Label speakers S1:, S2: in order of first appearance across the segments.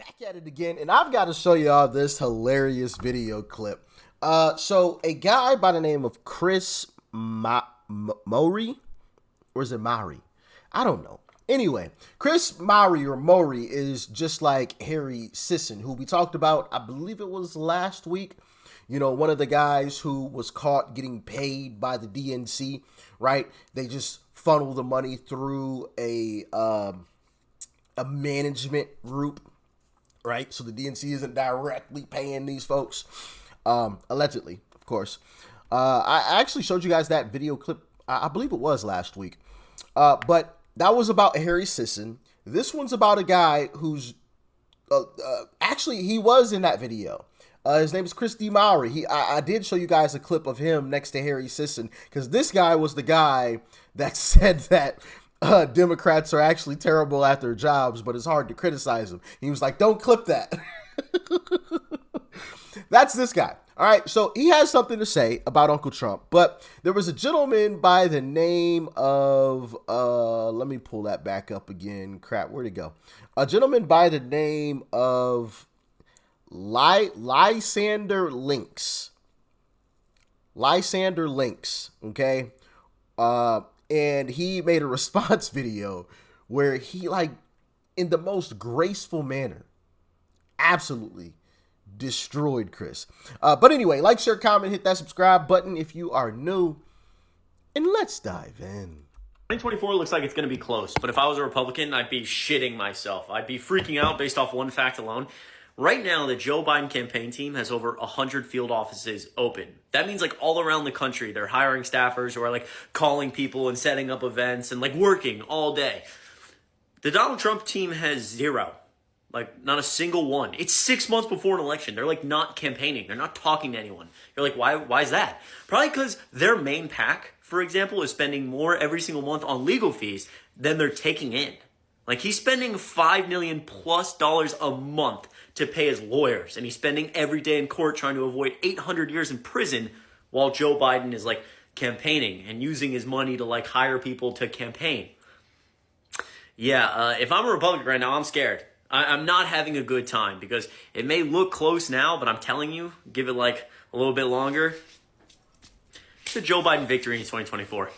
S1: Back at it again, and I've got to show y'all this hilarious video clip. So a guy by the name of Chris Mowry, or is it Maury? I don't know. Anyway, Chris Mowry is just like Harry Sisson, who we talked about, I believe it was last week. You know, one of the guys who was caught getting paid by the DNC, right? They just funnel the money through a management group, right? So the DNC isn't directly paying these folks, allegedly, of course. I actually showed you guys that video clip, I believe it was last week. But that was about Harry Sisson. This one's about a guy who's, actually, he was in that video. His name is Chris D. Mowry. I did show you guys a clip of him next to Harry Sisson, because this guy was the guy that said that Democrats are actually terrible at their jobs, but it's hard to criticize them. He was like, don't clip that. That's this guy. All right, so he has something to say about Uncle Trump, but there was a gentleman by the name of, let me pull that back up again. Crap, where'd it go? A gentleman by the name of Lysander Links. Lysander Links, okay? And he made a response video where he, like, in the most graceful manner, absolutely destroyed Chris. But anyway, like, share, comment, hit that subscribe button if you are new, and let's dive in.
S2: 2024 looks like it's going to be close, but if I was a Republican, I'd be shitting myself. I'd be freaking out based off one fact alone. Right now, the Joe Biden campaign team has over 100 field offices open. That means, like, all around the country, they're hiring staffers who are, like, calling people and setting up events and, like, working all day. The Donald Trump team has zero. Like, not a single one. It's 6 months before an election. They're, like, not campaigning. They're not talking to anyone. You're like, why is that? Probably because their main PAC, for example, is spending more every single month on legal fees than they're taking in. Like, he's spending $5 million plus a month to pay his lawyers, and he's spending every day in court trying to avoid 800 years in prison while Joe Biden is, like, campaigning and using his money to, like, hire people to campaign. Yeah, if I'm a Republican right now, I'm scared. I'm not having a good time because it may look close now, but I'm telling you, give it, like, a little bit longer. It's a Joe Biden victory in 2024.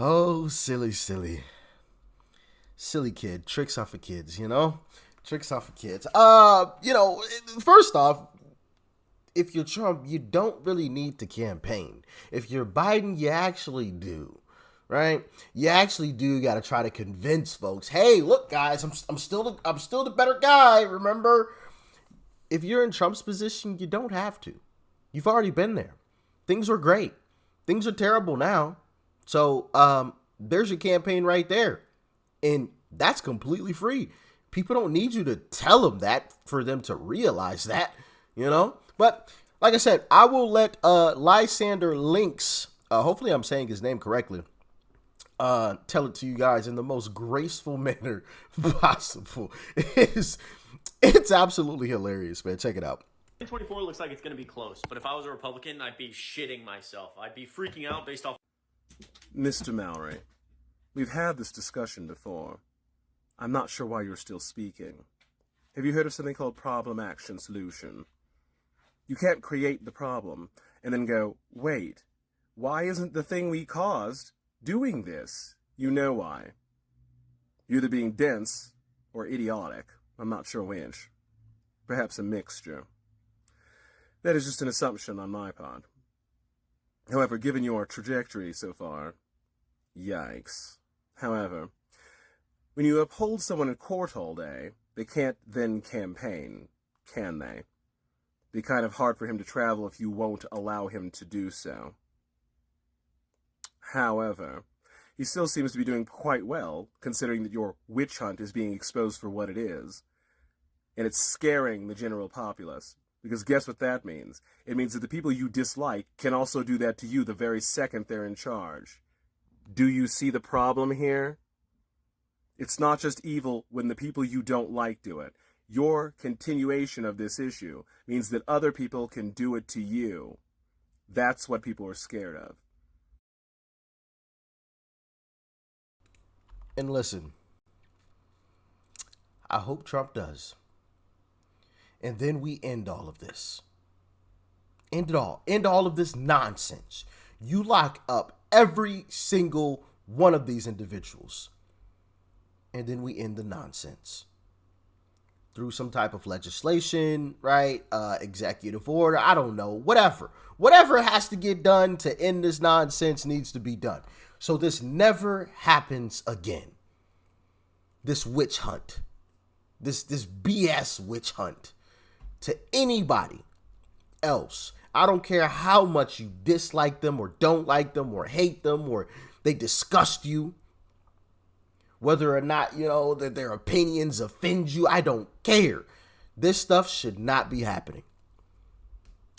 S1: Oh, silly kid. Tricks off of kids, you know? Tricks off of kids. You know, first off, if you're Trump, you don't really need to campaign. If you're Biden, you actually do, right? You actually do got to try to convince folks, hey, look, guys, I'm still the better guy. Remember, if you're in Trump's position, you don't have to. You've already been there. Things are great. Things are terrible now. So there's your campaign right there. And that's completely free. People don't need you to tell them that for them to realize that, you know. But like I said, I will let Lysander Links, hopefully I'm saying his name correctly, tell it to you guys in the most graceful manner possible. It's absolutely hilarious, man. Check it out.
S2: 2024 looks like it's going to be close, but if I was a Republican, I'd be shitting myself. I'd be freaking out based off...
S3: Mr. Mowry, we've had this discussion before. I'm not sure why you're still speaking. Have you heard of something called problem, action, solution? You can't create the problem and then go, wait, why isn't the thing we caused doing this? You know why. You're either being dense or idiotic. I'm not sure which. Perhaps a mixture. That is just an assumption on my part. However, given your trajectory so far, yikes. However, when you uphold someone in court all day, they can't then campaign, can they? Be kind of hard for him to travel if you won't allow him to do so. However, he still seems to be doing quite well, considering that your witch hunt is being exposed for what it is, and it's scaring the general populace. Because guess what that means? It means that the people you dislike can also do that to you the very second they're in charge. Do you see the problem here? It's not just evil when the people you don't like do it. Your continuation of this issue means that other people can do it to you. That's what people are scared of.
S1: And listen, I hope Trump does. And then we end all of this. End it all. End all of this nonsense. You lock up every single one of these individuals. And then we end the nonsense. Through some type of legislation, right? Executive order. I don't know. Whatever. Whatever has to get done to end this nonsense needs to be done. So this never happens again. This witch hunt. This BS witch hunt. To anybody else. I don't care how much you dislike them or don't like them or hate them or they disgust you. Whether or not, that their opinions offend you, I don't care. This stuff should not be happening.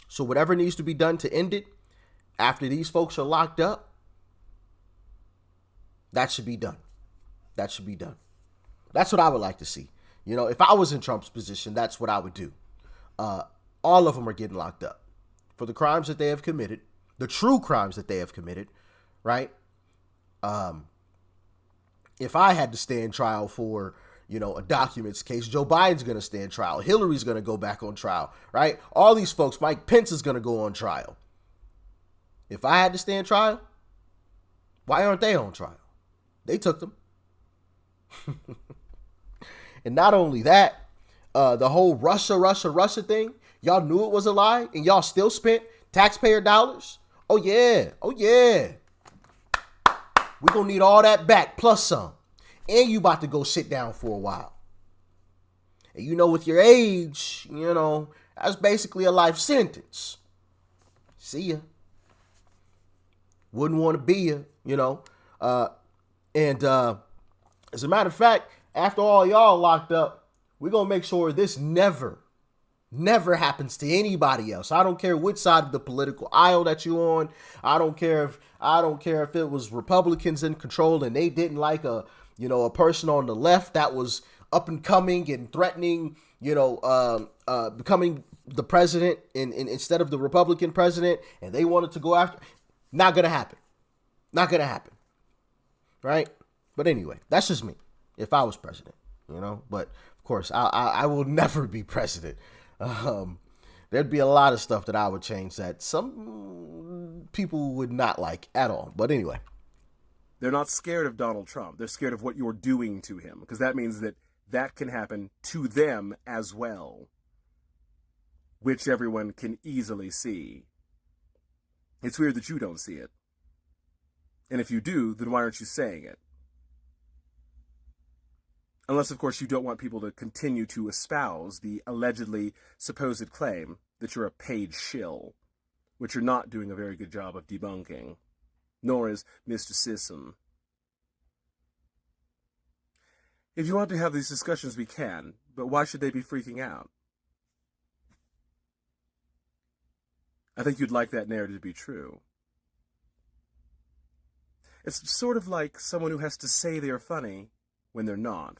S1: So whatever needs to be done to end it, after these folks are locked up, that should be done. That should be done. That's what I would like to see. If I was in Trump's position, that's what I would do. All of them are getting locked up for the crimes that they have committed, the true crimes that they have committed, right? If I had to stand trial for, a documents case, Joe Biden's going to stand trial. Hillary's going to go back on trial, right? All these folks, Mike Pence is going to go on trial. If I had to stand trial, why aren't they on trial? They took them. And not only that, the whole Russia thing, y'all knew it was a lie and y'all still spent taxpayer dollars. Oh yeah. We're going to need all that back plus some. And you about to go sit down for a while. And with your age, that's basically a life sentence. See ya. Wouldn't want to be you, And as a matter of fact, after all y'all locked up, we're going to make sure this never happens to anybody else. I don't care which side of the political aisle that you're on. I don't care if it was Republicans in control and they didn't like a person on the left that was up and coming and threatening, becoming the president instead of the Republican president, and they wanted to go after. Not going to happen. Not going to happen. Right? But anyway, that's just me. If I was president, but of course I will never be president. There'd be a lot of stuff that I would change that some people would not like at all. But anyway.
S3: They're not scared of Donald Trump. They're scared of what you're doing to him, because that means that can happen to them as well, which everyone can easily see. It's weird that you don't see it. And if you do, then why aren't you saying it? Unless, of course, you don't want people to continue to espouse the allegedly supposed claim that you're a paid shill, which you're not doing a very good job of debunking, nor is Mr. Sisson. If you want to have these discussions, we can, but why should they be freaking out? I think you'd like that narrative to be true. It's sort of like someone who has to say they're funny when they're not.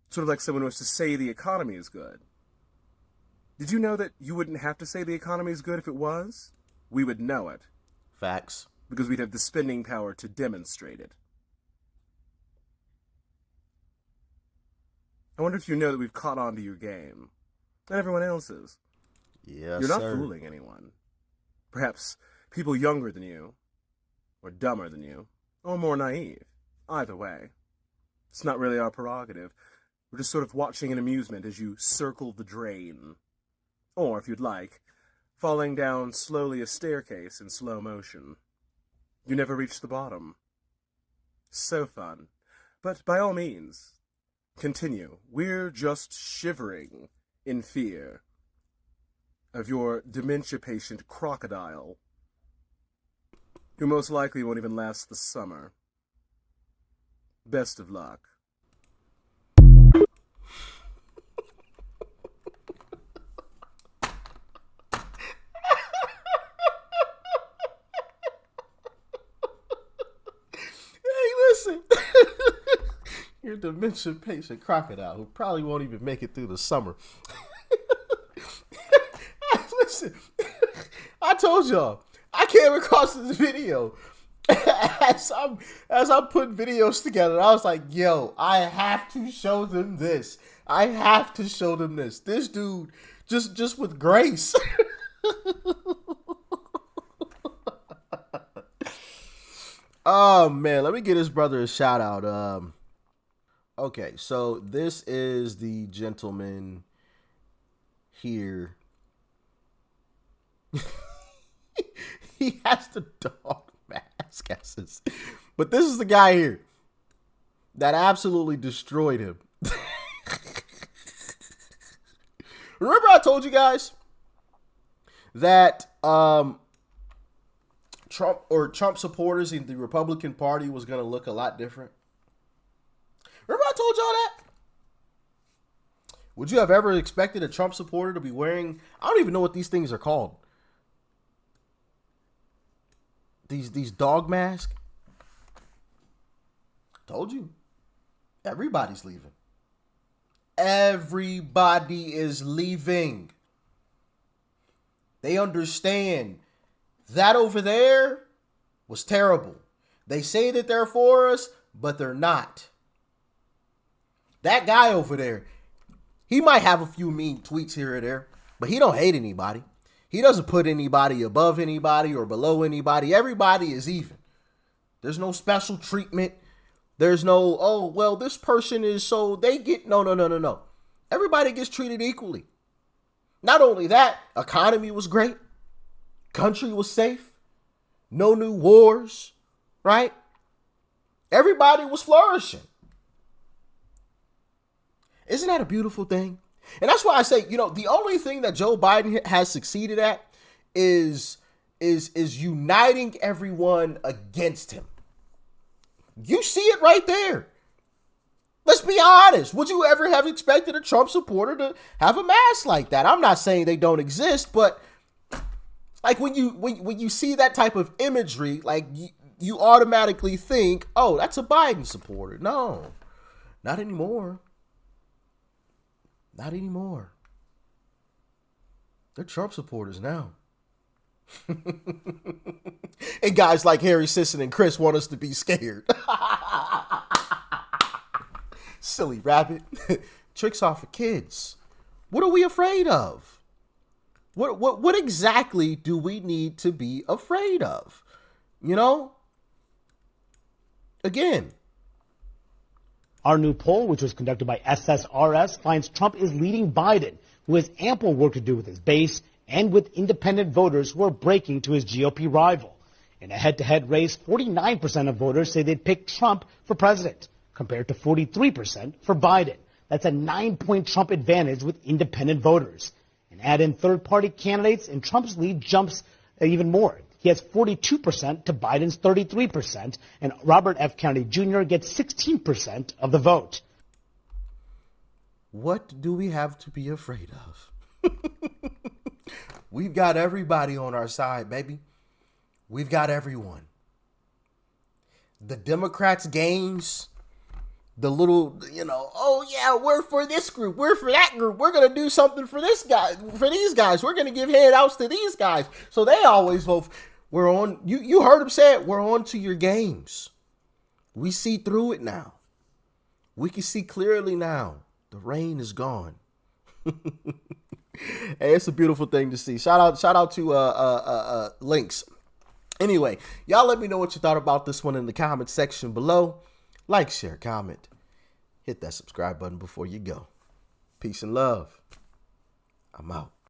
S3: Sort of like someone who has to say the economy is good. Did you know that you wouldn't have to say the economy is good if it was? We would know it.
S1: Facts.
S3: Because we'd have the spending power to demonstrate it. I wonder if you know that we've caught on to your game. And everyone else's.
S1: Yes,
S3: You're not
S1: sir.
S3: fooling anyone. Perhaps people younger than you, or dumber than you, or more naive. Either way. It's not really our prerogative. We're just sort of watching in amusement as you circle the drain. Or, if you'd like, falling down slowly a staircase in slow motion. You never reach the bottom. So fun. But by all means, continue. We're just shivering in fear of your dementia patient crocodile, who most likely won't even last the summer. Best of luck.
S1: Listen, your dementia patient crocodile who probably won't even make it through the summer. Listen, I told y'all, I came across this video as I'm putting videos together, I was like, yo, I have to show them this. I have to show them this. This dude just with grace. Oh man, let me give this brother a shout out. Okay, so this is the gentleman here. He has the dog mask, but this is the guy here that absolutely destroyed him. Remember I told you guys that Trump supporters in the Republican Party was going to look a lot different? Remember I told y'all that? Would you have ever expected a Trump supporter to be wearing, I don't even know what these things are called. These dog masks? Told you. Everybody's leaving. Everybody is leaving. They understand that over there was terrible. They say that they're for us, but they're not. That guy over there, he might have a few mean tweets here or there, but he don't hate anybody. He doesn't put anybody above anybody or below anybody. Everybody is even. There's no special treatment. There's no, oh, well, this person is so they get, no. Everybody gets treated equally. Not only that, economy was great. Country was safe. No new wars, right? Everybody was flourishing. Isn't that a beautiful thing? And that's why I say, the only thing that Joe Biden has succeeded at is uniting everyone against him. You see it right there. Let's be honest. Would you ever have expected a Trump supporter to have a mask like that? I'm not saying they don't exist, but like when you see that type of imagery, like you automatically think, oh, that's a Biden supporter. No, not anymore. Not anymore. They're Trump supporters now. And guys like Harry Sisson and Chris want us to be scared. Silly rabbit. Tricks off of kids. What are we afraid of? What exactly do we need to be afraid of? Again.
S4: Our new poll, which was conducted by SSRS, finds Trump is leading Biden, who has ample work to do with his base and with independent voters who are breaking to his GOP rival. In a head-to-head race, 49% of voters say they'd pick Trump for president, compared to 43% for Biden. That's a 9-point Trump advantage with independent voters. And add in third-party candidates, and Trump's lead jumps even more. He has 42% to Biden's 33%, and Robert F. Kennedy Jr. gets 16% of the vote.
S1: What do we have to be afraid of? We've got everybody on our side, baby. We've got everyone. The Democrats' gains, the little, oh yeah, we're for this group, we're for that group, we're going to do something for this guy, for these guys, we're going to give handouts to these guys. So they always vote. We're on, you heard him say it, we're on to your games. We see through it now. We can see clearly now. The rain is gone. Hey, it's a beautiful thing to see. Shout out to Links. Anyway, y'all let me know what you thought about this one in the comment section below. Like, share, comment. Hit that subscribe button before you go. Peace and love. I'm out.